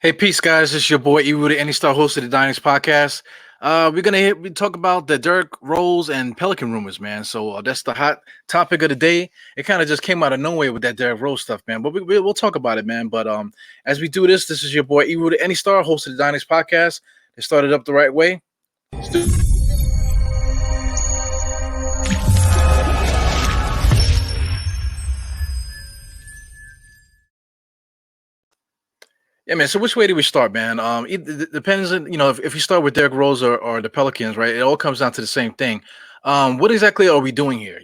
Hey, peace, guys. This is your boy Ewu, the Any Star host of the Dinings podcast. We talk about the Derrick Rose and Pelican rumors, man. So that's the hot topic of the day. It kind of just came out of nowhere with that Derrick Rose stuff, man. But we'll talk about it, man. But as we do this is your boy Ewu, the Any Star host of the Dinings podcast. It started up the right way. Yeah, man. So which way do we start, man? It depends on if we start with Derrick Rose or the Pelicans, right? It all comes down to the same thing. What exactly are we doing here?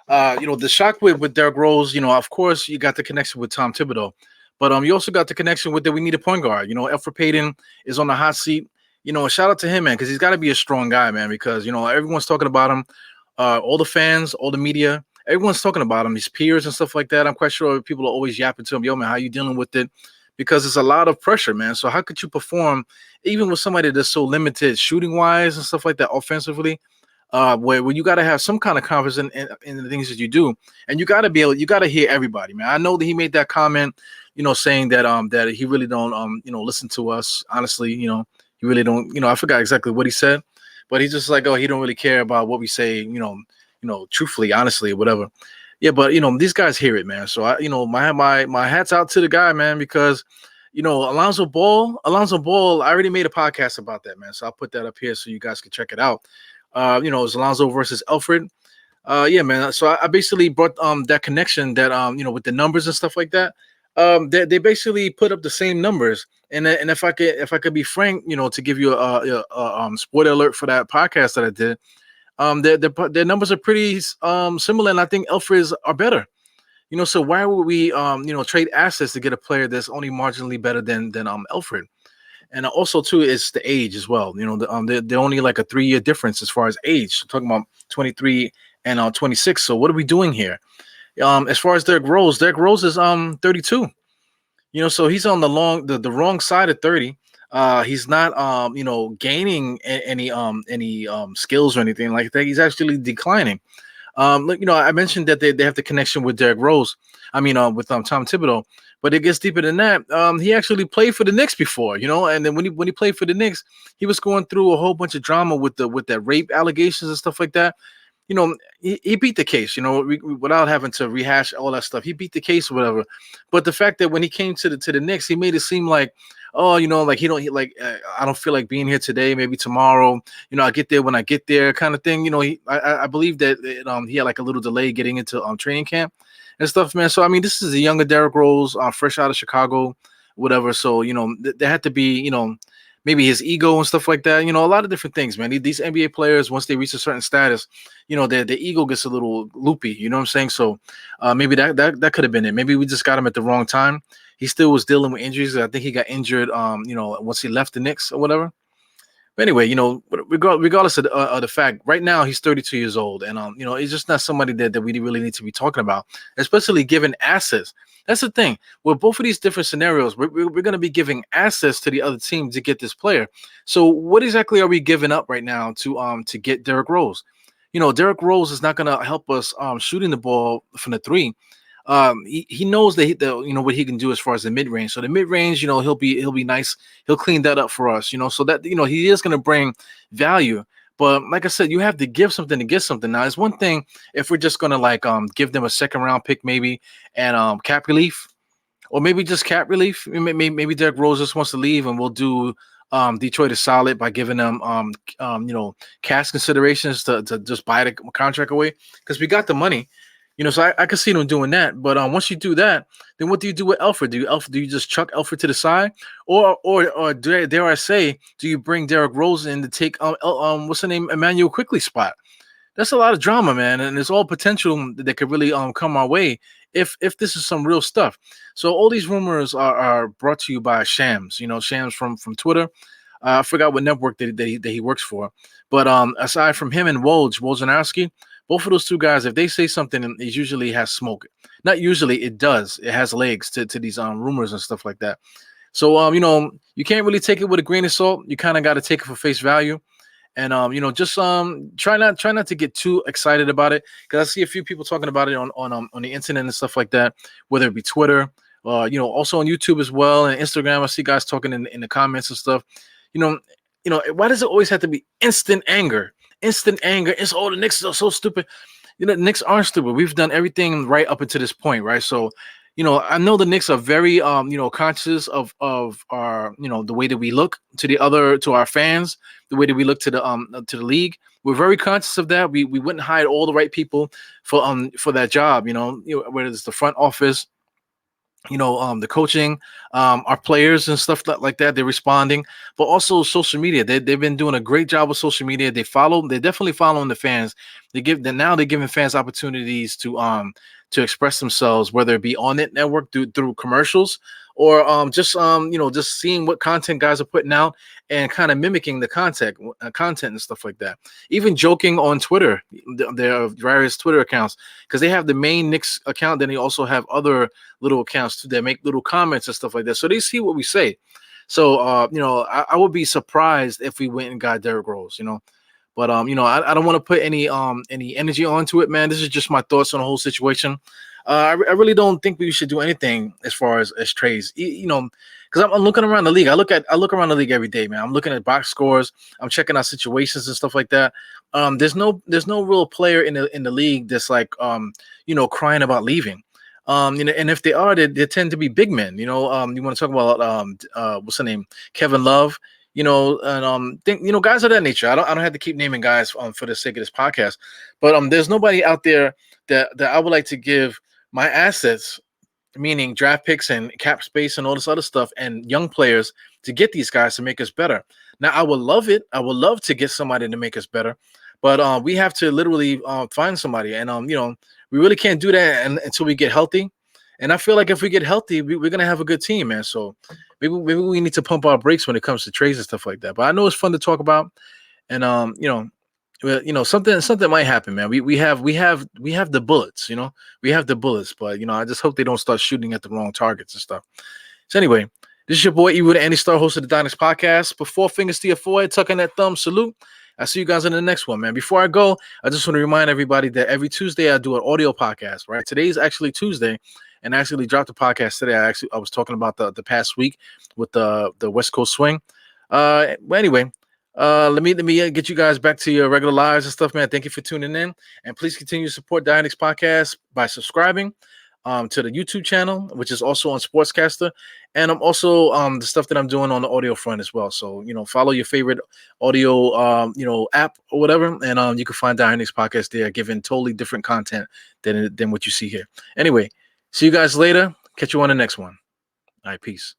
The shock with Derrick Rose. Of course, you got the connection with Tom Thibodeau, but you also got the connection with that we need a point guard. Elfrid Payton is on the hot seat. Shout out to him, man, because he's got to be a strong guy, man. Because everyone's talking about him, all the fans, all the media, everyone's talking about him, his peers and stuff like that. I'm quite sure people are always yapping to him, yo, man, how you dealing with it? Because it's a lot of pressure, man. So how could you perform even with somebody that's so limited shooting wise and stuff like that offensively? Where you got to have some kind of confidence in the things that you do, and you got to be able, you got to hear everybody, man. I know that he made that comment, saying that he really don't listen to us. Honestly, he really don't. I forgot exactly what he said, but he's just like, oh, he don't really care about what we say, truthfully, honestly, whatever. Yeah, but these guys hear it, man. So my hats out to the guy, man, because Alonzo Ball. I already made a podcast about that, man. So I'll put that up here so you guys can check it out. It's Alonzo versus Alfred. Yeah, man. So I basically brought that connection that with the numbers and stuff like that. They basically put up the same numbers, and if I could be frank, to give you a spoiler alert for that podcast that I did. Their numbers are pretty similar, and I think Alfred's are better. So why would we trade assets to get a player that's only marginally better than Alfred? And also too, it's the age as well. They're only like a 3-year difference as far as age. So talking about 23 and 26. So what are we doing here? As far as Derrick Rose is 32. So he's on the wrong side of 30. He's not gaining any skills or anything like that. He's actually declining. Look, I mentioned that they have the connection with Derrick Rose. I mean, with Tom Thibodeau, but it gets deeper than that. He actually played for the Knicks before, and then when he played for the Knicks, he was going through a whole bunch of drama with that rape allegations and stuff like that. He beat the case, without having to rehash all that stuff. He beat the case or whatever. But the fact that when he came to the Knicks, he made it seem like, oh, like I don't feel like being here today. Maybe tomorrow, I get there when I get there, kind of thing. I believe that he had like a little delay getting into training camp and stuff, man. So I mean, this is a younger Derrick Rose, fresh out of Chicago, whatever. So there had to be maybe his ego and stuff like that. A lot of different things, man. These NBA players, once they reach a certain status, their ego gets a little loopy. You know what I'm saying? So maybe that could have been it. Maybe we just got him at the wrong time. He still was dealing with injuries. I think he got injured, once he left the Knicks or whatever. But anyway, regardless of the fact, right now he's 32 years old, and he's just not somebody that we really need to be talking about, especially given assets. That's the thing. With both of these different scenarios, we're going to be giving assets to the other team to get this player. So what exactly are we giving up right now to get Derrick Rose? Derrick Rose is not going to help us shooting the ball from the three. He knows that what he can do as far as the mid range. So the mid range, he'll be nice. He'll clean that up for us. So that he is going to bring value. But like I said, you have to give something to get something. Now, it's one thing if we're just gonna give them a second round pick maybe and cap relief, or maybe just cap relief. Maybe Derrick Rose just wants to leave, and we'll do Detroit a solid by giving them cash considerations to just buy the contract away because we got the money. So I could see them doing that. But once you do that, then what do you do with Alfred? Do you just chuck Alfred to the side, or dare I say, do you bring Derrick Rose in to take what's the name, Emmanuel Quickly spot? That's a lot of drama, man, and it's all potential that could really come our way if this is some real stuff. So all these rumors are brought to you by Shams. Shams from Twitter. I forgot what network that he works for, but aside from him and Wojnarowski, both of those two guys, if they say something, it usually has smoke. Not usually, it does. It has legs to these rumors and stuff like that. So you can't really take it with a grain of salt. You kind of got to take it for face value. And just try not to get too excited about it, because I see a few people talking about it on the internet and stuff like that, whether it be Twitter Also on YouTube as well and Instagram. I see guys talking in the comments and stuff. You know, why does it always have to be instant anger? Instant anger. It's the Knicks are so stupid. The Knicks aren't stupid. We've done everything right up until this point, right? So, I know the Knicks are very conscious of our, the way that we look to our fans, the way that we look to the league. We're very conscious of that. We wouldn't hire all the right people for that job, whether it's the front office, the coaching, our players and stuff like that. They're responding, but also social media. They've been doing a great job with social media. They're definitely following the fans. Now they're giving fans opportunities to express themselves, whether it be on that network through commercials or just seeing what content guys are putting out and kind of mimicking the content and stuff like that. Even joking on Twitter, their various Twitter accounts, because they have the main Knicks account, then they also have other little accounts that make little comments and stuff like that. So they see what we say. So I would be surprised if we went and got Derrick Rose, But I don't want to put any energy onto it, man. This is just my thoughts on the whole situation. I really don't think we should do anything as far as trades. Because I'm looking around the league. I look around the league every day, man. I'm looking at box scores. I'm checking out situations and stuff like that. There's no real player in the league that's like crying about leaving. And if they are, they tend to be big men. You want to talk about what's the name, Kevin Love. Guys of that nature. I don't have to keep naming guys for the sake of this podcast, but there's nobody out there that I would like to give my assets, meaning draft picks and cap space and all this other stuff and young players to get these guys to make us better. Now, I would love it. I would love to get somebody to make us better, but we have to literally find somebody, and we really can't do that until we get healthy. And I feel like if we get healthy, we're gonna have a good team, man. So maybe we need to pump our brakes when it comes to trades and stuff like that. But I know it's fun to talk about, and something might happen, man. We have the bullets, we have the bullets, but I just hope they don't start shooting at the wrong targets and stuff. So anyway, this is your boy Ewood, Andy Star, host of the Dynamics Podcast. Before fingers to your forehead, tucking that thumb, salute. I'll see you guys in the next one, man. Before I go, I just want to remind everybody that every Tuesday I do an audio podcast, right? Today's actually Tuesday, and I actually dropped the podcast today. I was talking about the past week with the West Coast swing. But anyway, let me get you guys back to your regular lives and stuff, man. Thank you for tuning in, and please continue to support Dynamics Podcast by subscribing to the YouTube channel, which is also on Sportscaster, and I'm also the stuff that I'm doing on the audio front as well. So follow your favorite audio app or whatever, and you can find Dynamics Podcast there, giving totally different content than what you see here. Anyway, see you guys later. Catch you on the next one. All right, peace.